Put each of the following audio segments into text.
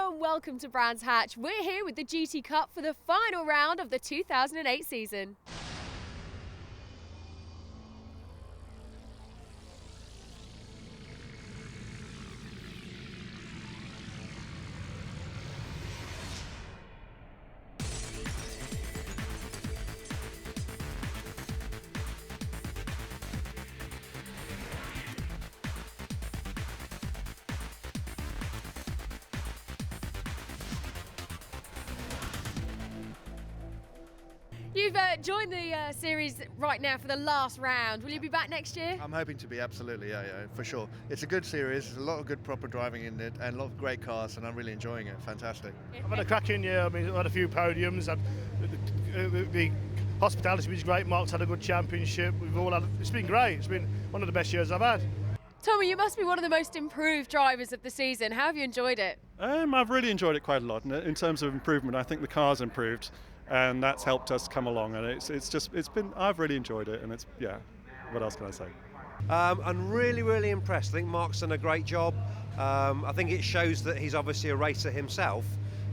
Hello and welcome to Brands Hatch. We're here with the GT Cup for the final round of the 2008 season. You've joined the series right now for the last round. Will you be back next year? I'm hoping to be, absolutely, yeah, for sure. It's a good series, there's a lot of good proper driving in it and a lot of great cars, and I'm really enjoying it. Fantastic. I've had a cracking year. I mean, I've had a few podiums. The hospitality was great. Mark's had a good championship. It's been great. It's been one of the best years I've had. Tommy, you must be one of the most improved drivers of the season. How have you enjoyed it? I've really enjoyed it quite a lot. In terms of improvement, I think the car's improved, and that's helped us come along. And I've really enjoyed it. And what else can I say? I'm really impressed. I think Mark's done a great job. I think it shows that he's obviously a racer himself,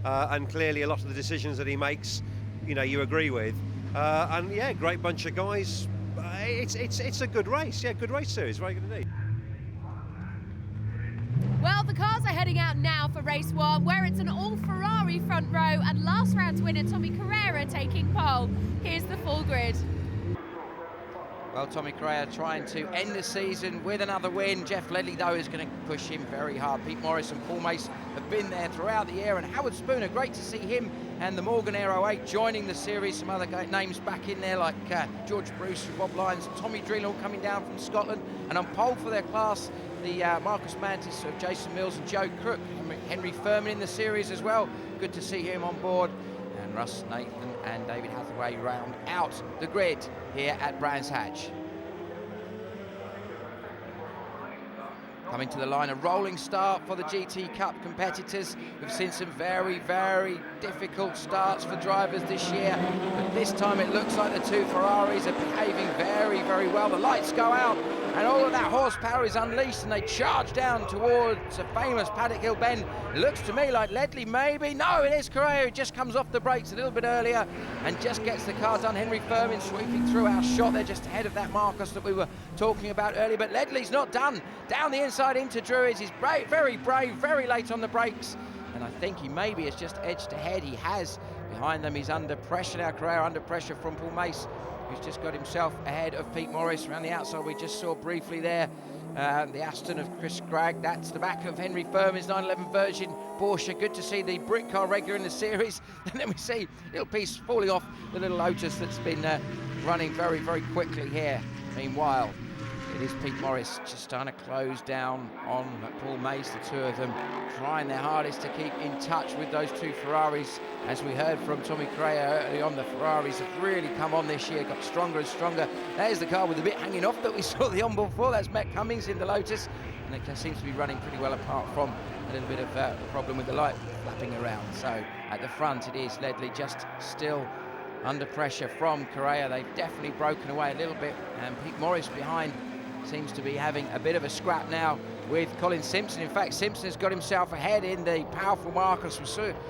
and clearly a lot of the decisions that he makes, you agree with. Great bunch of guys. It's a good race. Yeah, good race series. Very good indeed. Well, the cars are heading out now for race one, where it's an all-Ferrari front row and last round's winner, Tommy Carrera, taking pole. Here's the full grid. Well, Tommy Carrera trying to end the season with another win. Jeff Ledley, though, is going to push him very hard. Pete Morris and Paul Mace have been there throughout the year, and Howard Spooner, great to see him and the Morgan Aero 8 joining the series. Some other names back in there like George Bruce, Bob Lyons, Tommy Dreen, all coming down from Scotland. And on pole for their class, the Marcus Mantis of Jason Mills and Joe Crook. Henry Furman in the series as well. Good to see him on board. And Russ Nathan and David Hathaway round out the grid here at Brands Hatch. Coming to the line, a rolling start for the GT Cup competitors. We've seen some very difficult starts for drivers this year, but this time it looks like the two Ferraris are behaving very well. The lights go out and all of that horsepower is unleashed, and they charge down towards a famous Paddock Hill bend. It looks to me like Ledley maybe. No, it is Carrera who just comes off the brakes a little bit earlier and just gets the car done. Henry Furman sweeping through our shot there, just ahead of that Marcus that we were talking about earlier, but Ledley's not done. Down the inside into Druids, he's very brave, very late on the brakes, and I think he maybe has just edged ahead. He has. Behind them, he's under pressure now. Carrera under pressure from Paul Mace, who's just got himself ahead of Pete Morris. Around the outside, we just saw briefly there the Aston of Chris Gragg. That's the back of Henry Furman's 911 version Porsche. Good to see the Brit car regular in the series. And then we see a little piece falling off the little Lotus that's been running very quickly here. Meanwhile, it is Pete Morris just trying to close down on Paul Mace. The two of them trying their hardest to keep in touch with those two Ferraris. As we heard from Tommy Carrera early on, the Ferraris have really come on this year, got stronger and stronger. There's the car with a bit hanging off that we saw the onboard before. That's Matt Cummings in the Lotus, and it seems to be running pretty well, apart from a little bit of a problem with the light flapping around. So at the front, it is Ledley just still under pressure from Carrera. They've definitely broken away a little bit, and Pete Morris behind seems to be having a bit of a scrap now with Colin Simpson. In fact, Simpson has got himself ahead in the powerful Marcus. We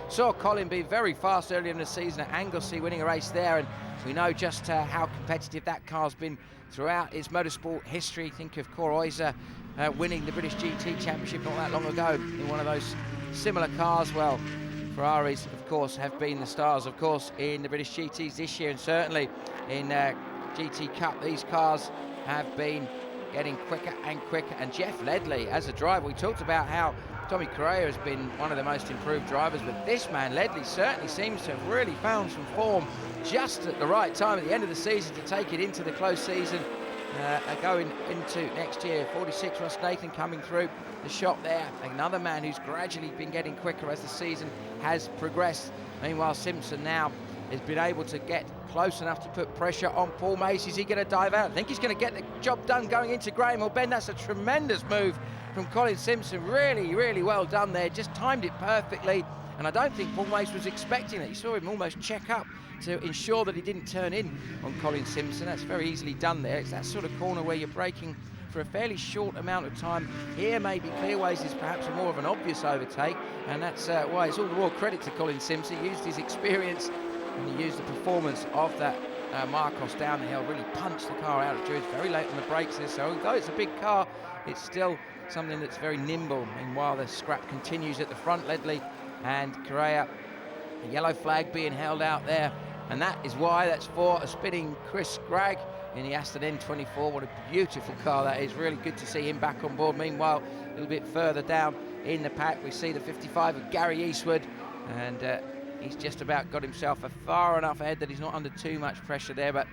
saw Colin be very fast earlier in the season at Anglesey, winning a race there, and we know just how competitive that car's been throughout its motorsport history. Think of Cor Oyser winning the British GT Championship not that long ago in one of those similar cars. Well, Ferraris, of course, have been the stars, of course, in the British GTs this year, and certainly in GT Cup. These cars have been getting quicker and quicker. And Jeff Ledley, as a driver, we talked about how Tommy Carrera has been one of the most improved drivers, but this man, Ledley, certainly seems to have really found some form just at the right time at the end of the season to take it into the close season, going into next year. 46, Russ Nathan coming through the shop there. Another man who's gradually been getting quicker as the season has progressed. Meanwhile, Simpson now has been able to get close enough to put pressure on Paul Mace. Is he going to dive out? I think he's going to get the job done going into Graham Hill Bend. That's a tremendous move from Colin Simpson. Really well done there. Just timed it perfectly. And I don't think Paul Mace was expecting it. You saw him almost check up to ensure that he didn't turn in on Colin Simpson. That's very easily done there. It's that sort of corner where you're braking for a fairly short amount of time. Here maybe Clearways is perhaps more of an obvious overtake, and that's why it's all the more credit to Colin Simpson. He used his experience and he used the performance of that Marcos down the hill, really punched the car out of Druids very late on the brakes there. So although it's a big car, it's still something that's very nimble. Meanwhile, the scrap continues at the front. Ledley and Correa, a yellow flag being held out there, and that is why that's for a spinning Chris Scragg in the Aston N24. What a beautiful car that is. Really good to see him back on board. Meanwhile, a little bit further down in the pack, we see the 55 of Gary Eastwood, and he's just about got himself far enough ahead that he's not under too much pressure there, but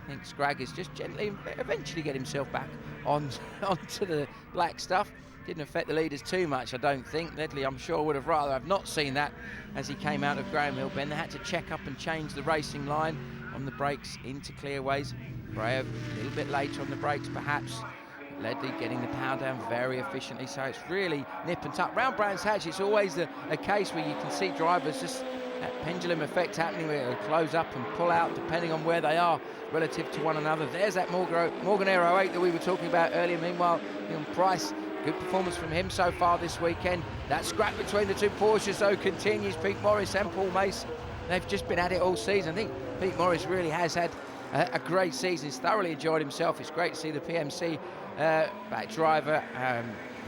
I think Scragg is just gently eventually get himself back onto the black stuff. Didn't affect the leaders too much, I don't think. Ledley, I'm sure, would have rather have not seen that as he came out of Graham Hill Bend. They had to check up and change the racing line on the brakes into Clearways. Correa a little bit later on the brakes, perhaps. Ledley getting the power down very efficiently, so it's really nip and tuck. Round Brands Hatch, it's always a case where you can see drivers just that pendulum effect happening where it'll close up and pull out depending on where they are relative to one another. There's that Morgan Aero 8 that we were talking about earlier. Meanwhile, Leon Price, good performance from him so far this weekend. That scrap between the two Porsches though continues. Pete Morris and Paul Mason, they've just been at it all season. I think Pete Morris really has had a great season. He's thoroughly enjoyed himself. It's great to see the PMC back driver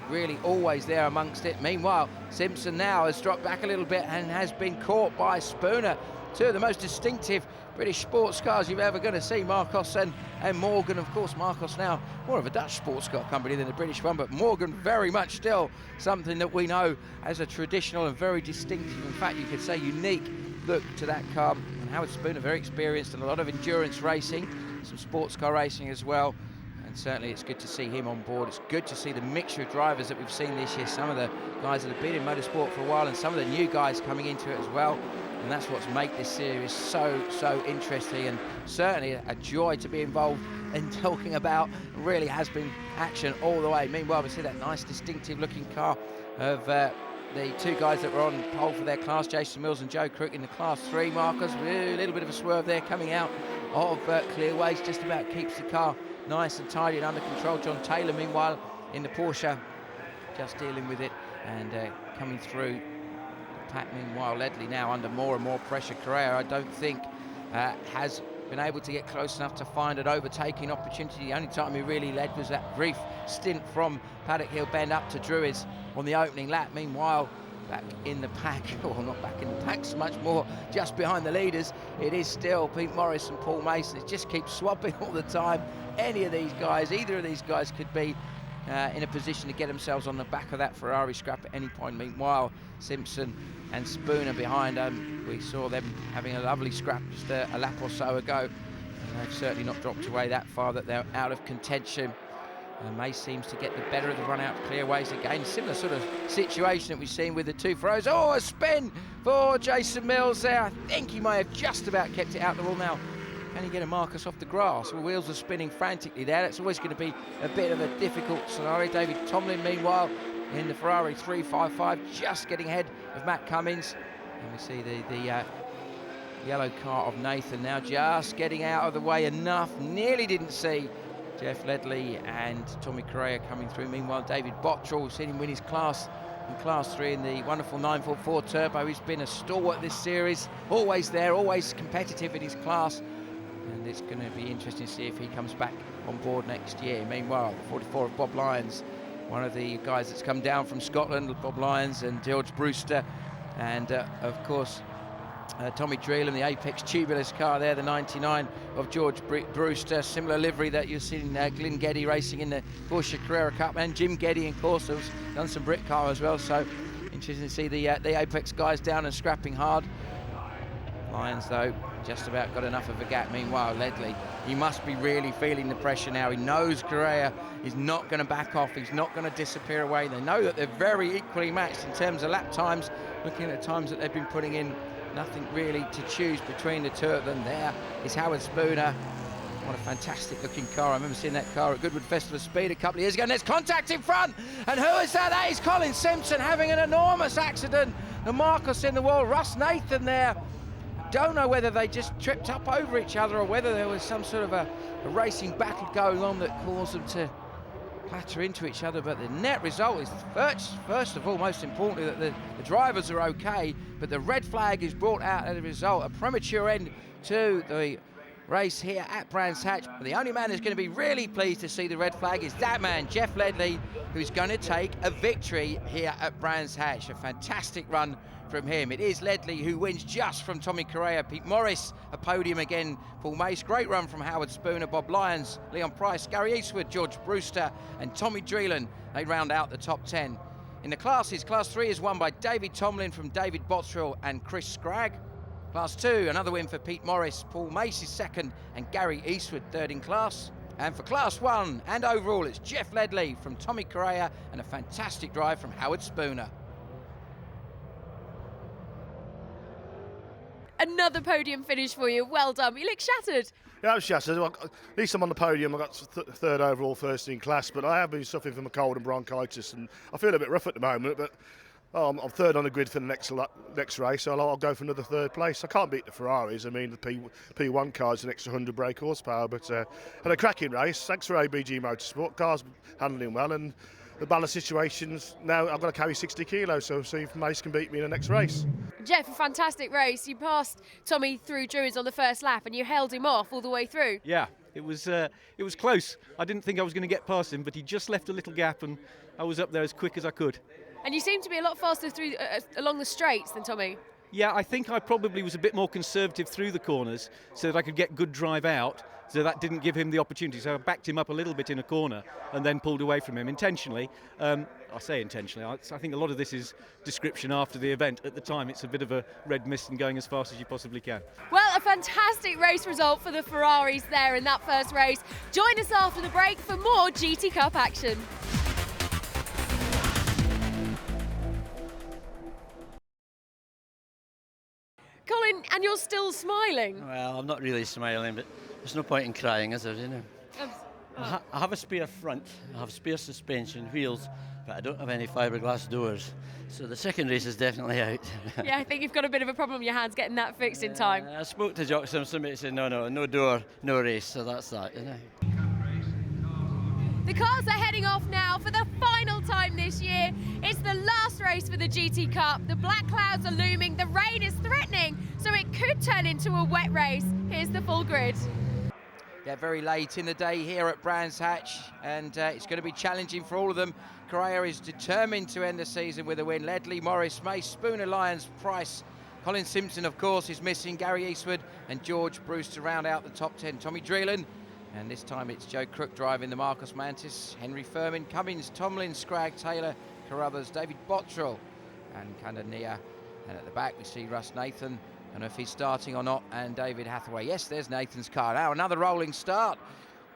really always there amongst it. Meanwhile, Simpson now has dropped back a little bit and has been caught by Spooner. Two of the most distinctive British sports cars you're ever going to see, Marcos and Morgan. Of course, Marcos now more of a Dutch sports car company than a British one, but Morgan very much still something that we know as a traditional and very distinctive, in fact you could say unique look to that car. And Howard Spooner, very experienced in a lot of endurance racing, some sports car racing as well. And certainly it's good to see him on board. It's good to see the mixture of drivers that we've seen this year. Some of the guys that have been in motorsport for a while and some of the new guys coming into it as well. And that's what's made this series so interesting, and certainly a joy to be involved in talking about. Really has been action all the way. Meanwhile, we see that nice distinctive looking car of the two guys that were on pole for their class, Jason Mills and Joe Crook in the class 3. Marcus, a little bit of a swerve there coming out of Clearways, just about keeps the car nice and tidy and under control. John Taylor, meanwhile, in the Porsche, just dealing with it and coming through the pack. Meanwhile, Ledley now under more and more pressure. Correa, I don't think, has been able to get close enough to find an overtaking opportunity. The only time he really led was that brief stint from Paddock Hill Bend up to Druids on the opening lap. Meanwhile, back in the pack, or not back in the pack so much more, just behind the leaders, it is still Pete Morris and Paul Mason. It just keeps swapping all the time. Any of these guys, either of these guys could be in a position to get themselves on the back of that Ferrari scrap at any point. Meanwhile, Simpson and Spooner behind them, we saw them having a lovely scrap just a lap or so ago, and they've certainly not dropped away that far that they're out of contention. May seems to get the better of the run out of Clearways again. Similar sort of situation that we've seen with the two Ferraris. Oh, a spin for Jason Mills there. I think he may have just about kept it out the wall now. Can he get a Marcus off the grass? The wheels are spinning frantically there. That's always going to be a bit of a difficult scenario. David Tomlin, meanwhile, in the Ferrari 355, just getting ahead of Matt Cummins. And we see the yellow car of Nathan now just getting out of the way enough. Nearly didn't see Jeff Ledley and Tommy Correa coming through. Meanwhile, David Bottrell, we've seen him win his class in Class 3 in the wonderful 944 Turbo. He's been a stalwart this series, always there, always competitive in his class. And it's going to be interesting to see if he comes back on board next year. Meanwhile, the 44 of Bob Lyons, one of the guys that's come down from Scotland, Bob Lyons and George Brewster, and of course Tommy Dreelan, the Apex tubulars car there, the 99 of George Brewster, similar livery that you've seen Glyn Geddy racing in the Porsche Carrera Cup, and Jim Geddy, of course, has done some Brit car as well. So interesting to see the Apex guys down and scrapping hard. Lyons, though, just about got enough of a gap. Meanwhile, Ledley, he must be really feeling the pressure now. He knows Correa is not going to back off. He's not going to disappear away. They know that they're very equally matched in terms of lap times. Looking at the times that they've been putting in, nothing really to choose between the two of them. There is Howard Spooner. What a fantastic looking car. I remember seeing that car at Goodwood Festival of Speed a couple of years ago, and there's contact in front. And who is that? That is Colin Simpson having an enormous accident. The Marcus in the wall, Russ Nathan there. Don't know whether they just tripped up over each other or whether there was some sort of a racing battle going on that caused them to clatter into each other, but the net result is first of all, most importantly, that the drivers are okay, but the red flag is brought out as a result, a premature end to the race here at Brands Hatch. But the only man who's going to be really pleased to see the red flag is that man, Jeff Ledley, who's going to take a victory here at Brands Hatch. A fantastic run from him. It is Ledley who wins just from Tommy Correa. Pete Morris, a podium again. Paul Mace, great run from Howard Spooner, Bob Lyons, Leon Price, Gary Eastwood, George Brewster and Tommy Dreelan. They round out the top 10. In the classes, Class 3 is won by David Tomlin from David Bottrill and Chris Scragg. Class 2, another win for Pete Morris. Paul Mace is second and Gary Eastwood third in class. And for Class 1 and overall, it's Jeff Ledley from Tommy Correa and a fantastic drive from Howard Spooner. Another podium finish for you. Well done. You look shattered. Yeah, I'm shattered. Well, at least I'm on the podium. I got third overall, first in class, but I have been suffering from a cold and bronchitis, and I feel a bit rough at the moment. But I'm third on the grid for the next race, so I'll go for another third place. I can't beat the Ferraris. I mean, the P1 car's an extra 100 brake horsepower, but had a cracking race. Thanks for ABG Motorsport. Car's handling well, and the ballast situations, now I've got to carry 60 kilos, so see if Mace can beat me in the next race. Jeff, a fantastic race. You passed Tommy through Druids on the first lap and you held him off all the way through. Yeah, it was close. I didn't think I was going to get past him, but he just left a little gap and I was up there as quick as I could. And you seem to be a lot faster through along the straights than Tommy. Yeah, I think I probably was a bit more conservative through the corners so that I could get good drive out, so that didn't give him the opportunity. So I backed him up a little bit in a corner and then pulled away from him intentionally. I say intentionally, I think a lot of this is description after the event. At the time, it's a bit of a red mist and going as fast as you possibly can. Well, a fantastic race result for the Ferraris there in that first race. Join us after the break for more GT Cup action. Colin, and you're still smiling. Well, I'm not really smiling, but there's no point in crying, is there, you know? I have a spare front, I have spare suspension, wheels, but I don't have any fiberglass doors. So the second race is definitely out. Yeah, I think you've got a bit of a problem on your hands getting that fixed in time. I spoke to Jock Sim, somebody said, no door, no race, so that's that, you know. The cars are heading off now for the final time this year. It's the last race for the GT Cup. The black clouds are looming, the rain is threatening, so it could turn into a wet race. Here's the full grid. Yeah, very late in the day here at Brands Hatch, and it's going to be challenging for all of them. Correa is determined to end the season with a win. Ledley, Morris, Mace, Spooner, Lyons, Price. Colin Simpson, of course, is missing. Gary Eastwood and George Bruce to round out the top 10. Tommy Dreelan, and this time it's Joe Crook driving the Marcos Mantis. Henry Furman, Cummins, Tomlin, Scragg, Taylor, Carruthers, David Bottrill and Candania. And at the back we see Russ Nathan. I don't know if he's starting or not, and David Hathaway. Yes, there's Nathan's car. Now another rolling start.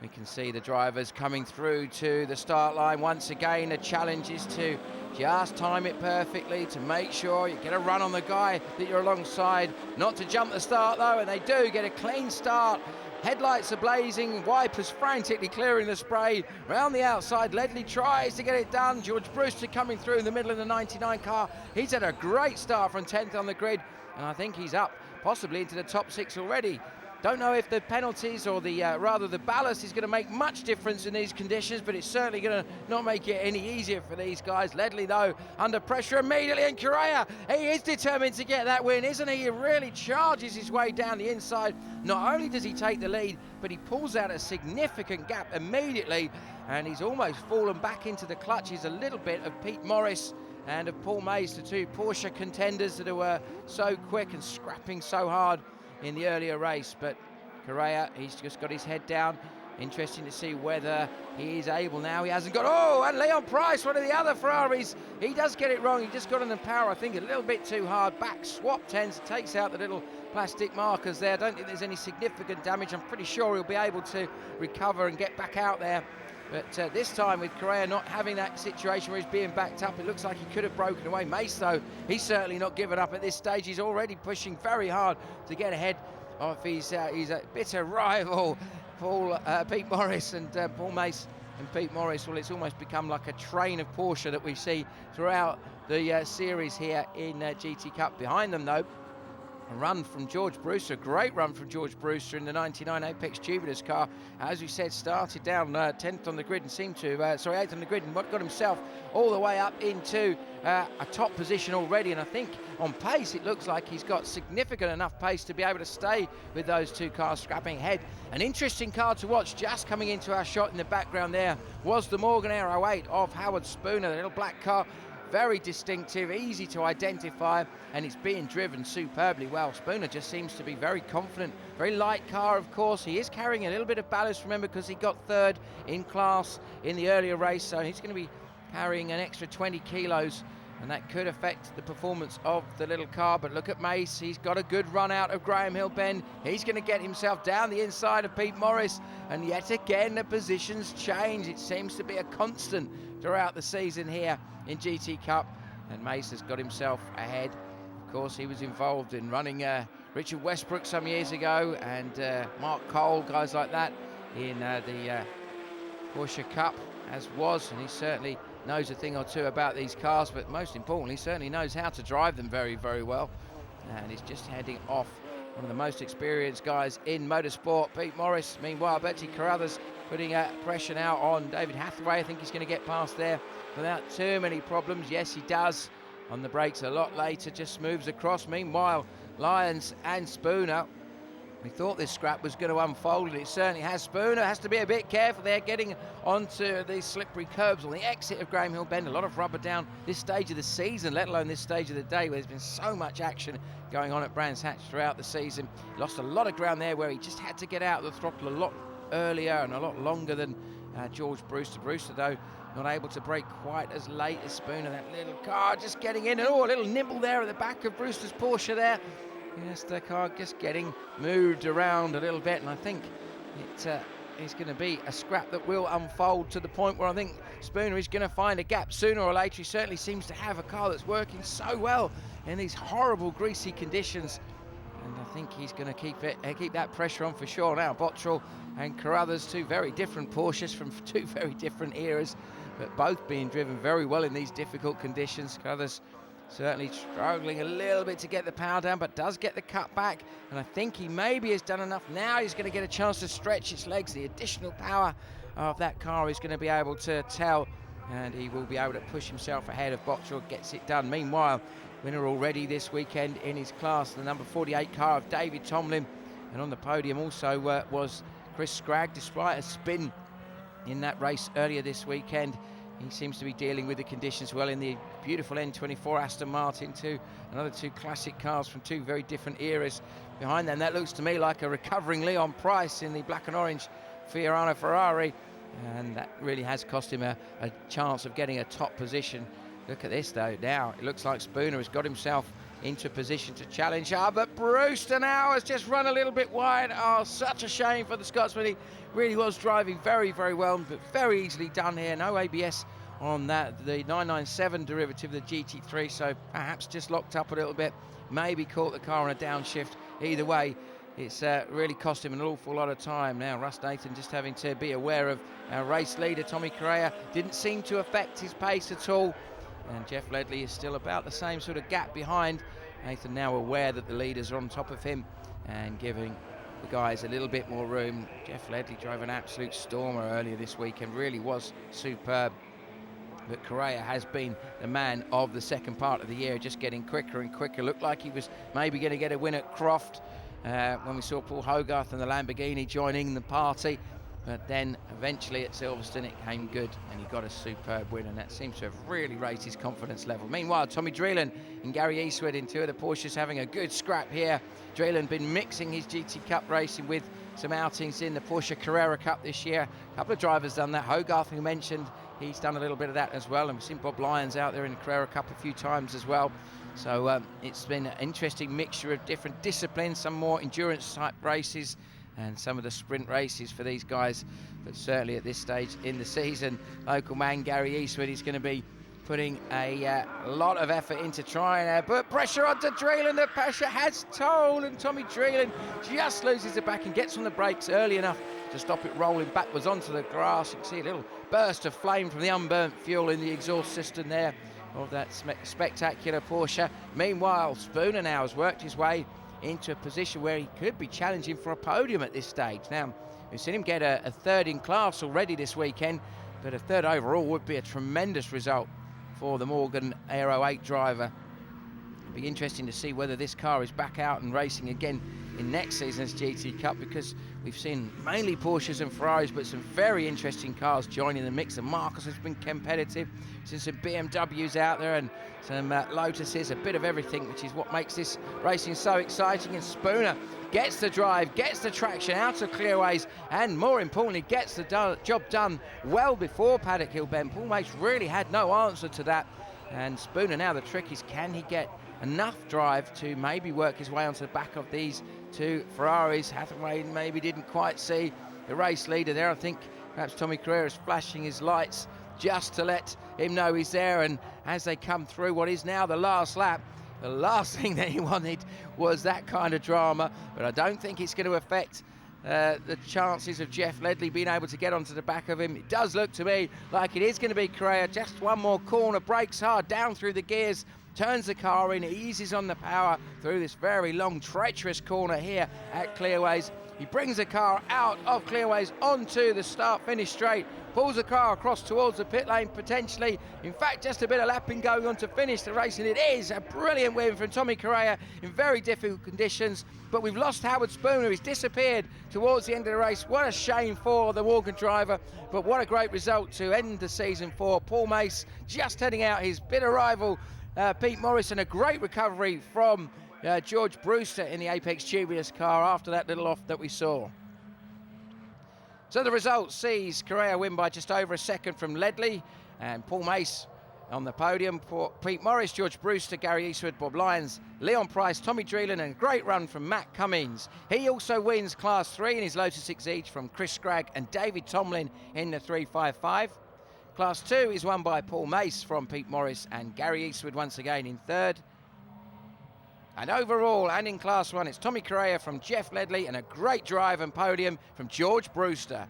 We can see the drivers coming through to the start line once again. The challenge is to just time it perfectly, to make sure you get a run on the guy that you're alongside. Not to jump the start though, and they do get a clean start. Headlights are blazing, wipers frantically clearing the spray. Round the outside, Ledley tries to get it done. George Brewster coming through in the middle of the 99 car. He's had a great start from 10th on the grid, and I think he's up possibly into the top 6 already. Don't know if the penalties or rather the ballast is going to make much difference in these conditions, but it's certainly going to not make it any easier for these guys. Ledley, though, under pressure immediately, and Correa, he is determined to get that win, isn't he? He really charges his way down the inside. Not only does he take the lead, but he pulls out a significant gap immediately, and he's almost fallen back into the clutches a little bit of Pete Morris and of Paul Mace, the two Porsche contenders that were so quick and scrapping so hard in the earlier race. But Correa, he's just got his head down. Interesting to see whether he is able now. He hasn't got, oh, and Leon Price, one of the other Ferraris, he does get it wrong. He just got on the power, I think, a little bit too hard. Back swap tends, takes out the little plastic markers there. I don't think there's any significant damage. I'm pretty sure he'll be able to recover and get back out there. But this time with Correa not having that situation where he's being backed up, it looks like he could have broken away. Mace, though, he's certainly not given up at this stage. He's already pushing very hard to get ahead of his a bitter rival, Pete Morris and Paul Mace and Pete Morris. Well, it's almost become like a train of Porsche that we see throughout the series here in GT Cup. Behind them, though, A run from George Brewster, a great run from George Brewster in the 99 Apex Tubular's car. As we said, started down 10th on the grid and seemed to, 8th on the grid, and got himself all the way up into a top position already. And I think on pace, it looks like he's got significant enough pace to be able to stay with those two cars scrapping ahead. An interesting car to watch, just coming into our shot in the background there, was the Morgan Air 08 of Howard Spooner, the little black car. Very distinctive, easy to identify, and it's being driven superbly well. Spooner just seems to be very confident. Very light car, of course. He is carrying a little bit of ballast, remember, because he got third in class in the earlier race, so he's going to be carrying an extra 20 kilos, and that could affect the performance of the little car. But look at Mace, he's got a good run out of Graham Hill Bend. He's going to get himself down the inside of Pete Morris, and yet again the positions change. It seems to be a constant throughout the season here in GT Cup, and Mace has got himself ahead. Of course, he was involved in running Richard Westbrook some years ago, and Mark Cole, guys like that, in the Porsche Cup, as was, and he certainly knows a thing or two about these cars, but most importantly, certainly knows how to drive them very, very well. And he's just heading off, one of the most experienced guys in motorsport, Pete Morris. Meanwhile, Betsy Carruthers putting pressure now on David Hathaway. I think he's going to get past there without too many problems. Yes, he does. On the brakes a lot later, just moves across. Meanwhile, Lyons and Spooner, we thought this scrap was going to unfold, and it certainly has. Spooner has to be a bit careful there, getting onto these slippery curbs on the exit of Graham Hill Bend. A lot of rubber down this stage of the season, let alone this stage of the day, where there's been so much action going on at Brands Hatch throughout the season. He lost a lot of ground there, where he just had to get out of the throttle a lot earlier and a lot longer than George Brewster. Brewster, though, not able to brake quite as late as Spooner. That little car just getting in, and a little nibble there at the back of Brewster's Porsche there. Yes, the car just getting moved around a little bit, and I think it is going to be a scrap that will unfold to the point where I think Spooner is going to find a gap sooner or later. He certainly seems to have a car that's working so well in these horrible greasy conditions, and I think he's going to keep that pressure on for sure. Now Bottrell and Carruthers, two very different Porsches from two very different eras, but both being driven very well in these difficult conditions. Carruthers certainly struggling a little bit to get the power down, but does get the cut back, and I think he maybe has done enough. Now he's going to get a chance to stretch its legs. The additional power of that car is going to be able to tell, and he will be able to push himself ahead of Bottrell, gets it done. Meanwhile, winner already this weekend in his class, the number 48 car of David Tomlin, and on the podium also was Chris Scragg, despite a spin in that race earlier this weekend. He seems to be dealing with the conditions well in the beautiful N24 Aston Martin, another two classic cars from two very different eras behind them. That looks to me like a recovering Leon Price in the black and orange Fiorano Ferrari, and that really has cost him a chance of getting a top position. Look at this though, now it looks like Spooner has got himself into position to challenge. But Brewster now has just run a little bit wide. Oh, such a shame for the Scotsman. He really was driving very, very well, but very easily done here. No ABS on that, the 997 derivative, the GT3, so perhaps just locked up a little bit, maybe caught the car on a downshift. Either way, it's really cost him an awful lot of time. Now Russ Nathan just having to be aware of our race leader, Tommy Correa. Didn't seem to affect his pace at all, and Jeff Ledley is still about the same sort of gap behind. Nathan now aware that the leaders are on top of him and giving the guys a little bit more room. Jeff Ledley drove an absolute stormer earlier this week and really was superb. But Correa has been the man of the second part of the year, just getting quicker and quicker. Looked like he was maybe going to get a win at Croft when we saw Paul Hogarth and the Lamborghini joining the party. But then eventually at Silverstone it came good and he got a superb win, and that seems to have really raised his confidence level. Meanwhile, Tommy Dreelan and Gary Eastwood in two of the Porsches having a good scrap here. Dreelan been mixing his GT Cup racing with some outings in the Porsche Carrera Cup this year. A couple of drivers done that. Hogarth, who mentioned, he's done a little bit of that as well, and we've seen Bob Lyons out there in the Carrera Cup a few times as well. So it's been an interesting mixture of different disciplines, some more endurance type races and some of the sprint races for these guys. But certainly at this stage in the season, local man Gary Eastwood is going to be putting a lot of effort into trying to put pressure onto Dreelan. The pressure has told, and Tommy Dreelan just loses it back and gets on the brakes early enough to stop it rolling backwards onto the grass. You can see a little burst of flame from the unburnt fuel in the exhaust system there of that spectacular Porsche. Meanwhile, Spooner now has worked his way into a position where he could be challenging for a podium at this stage. Now, we've seen him get a third in class already this weekend, but a third overall would be a tremendous result for the Morgan Aero 8 driver. It'll be interesting to see whether this car is back out and racing again in next season's GT Cup, because we've seen mainly Porsches and Ferraris, but some very interesting cars joining the mix. And Marcus has been competitive. Seen some BMWs out there and some Lotuses, a bit of everything, which is what makes this racing so exciting. And Spooner gets the drive, gets the traction out of clearways, and more importantly, gets the job done well before Paddock Hill Bend. Paul Mace really had no answer to that. And Spooner, now the trick is, can he get enough drive to maybe work his way onto the back of these two Ferraris? Hathaway maybe didn't quite see the race leader there. I think perhaps Tommy Carrera is flashing his lights just to let him know he's there. And as they come through what is now the last lap, the last thing that he wanted was that kind of drama, but I don't think it's going to affect the chances of Jeff Ledley being able to get onto the back of him. It does look to me like it is going to be Correa. Just one more corner, brakes hard, down through the gears, turns the car in, eases on the power through this very long, treacherous corner here at Clearways. He brings the car out of Clearways onto the start-finish straight, pulls the car across towards the pit lane potentially. In fact, just a bit of lapping going on to finish the race, and it is a brilliant win from Tommy Correa in very difficult conditions. But we've lost Howard Spooner. He's disappeared towards the end of the race. What a shame for the Morgan driver, but what a great result to end the season for Paul Mace, just heading out his bitter rival Pete Morris, and a great recovery from George Brewster in the Apex Tubular car after that little off that we saw. So the result sees Correa win by just over a second from Ledley, and Paul Mace on the podium for Pete Morris, George Brewster, Gary Eastwood, Bob Lyons, Leon Price, Tommy Dreelan, and a great run from Matt Cummins. He also wins Class 3 in his Lotus 6E from Chris Scragg and David Tomlin in the 355. Class 2 is won by Paul Mace from Pete Morris and Gary Eastwood once again in third. And overall, and in Class 1, it's Tommy Correa from Jeff Ledley and a great drive and podium from George Brewster.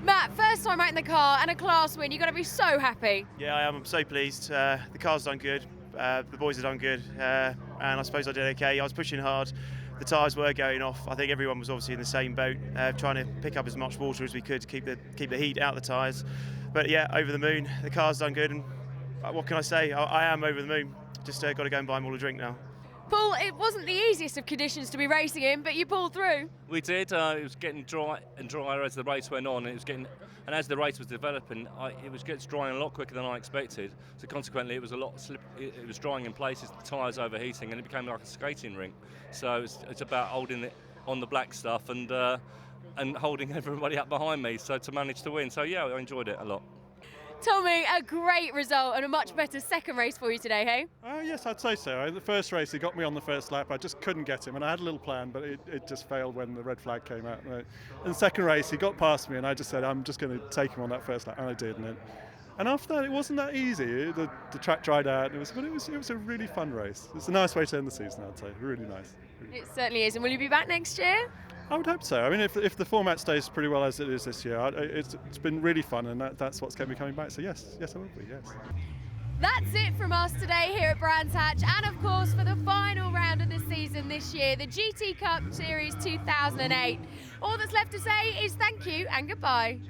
Matt, first time out in the car and a class win. You've got to be so happy. Yeah, I am. I'm so pleased. The car's done good. The boys have done good. And I suppose I did okay. I was pushing hard. The tyres were going off. I think everyone was obviously in the same boat, trying to pick up as much water as we could to keep the heat out of the tyres. But yeah, over the moon. The car's done good. And what can I say? I am over the moon. Just got to go and buy them all a drink now. Paul, it wasn't the easiest of conditions to be racing in, but you pulled through. We did. It was getting dry and drier as the race went on. And as the race was developing, it was drying a lot quicker than I expected. So consequently, it was a lot it was drying in places, the tyres overheating, and it became like a skating rink. So it's about holding it on the black stuff and holding everybody up behind me. So to manage to win. So yeah, I enjoyed it a lot. Tommy, a great result and a much better second race for you today, hey? Yes, I'd say so. The first race, he got me on the first lap. I just couldn't get him, and I had a little plan, but it just failed when the red flag came out. And the second race, he got past me, and I just said, I'm just going to take him on that first lap, and I did. And after that, it wasn't that easy. The track dried out, but it was a really fun race. It's a nice way to end the season, I'd say. Really nice. It certainly is. And will you be back next year? I would hope so. I mean, if the format stays pretty well as it is this year, it's been really fun, and that's what's kept me coming back. So yes, I will be, yes. That's it from us today here at Brands Hatch, and of course for the final round of the season this year, the GT Cup Series 2008. All that's left to say is thank you and goodbye.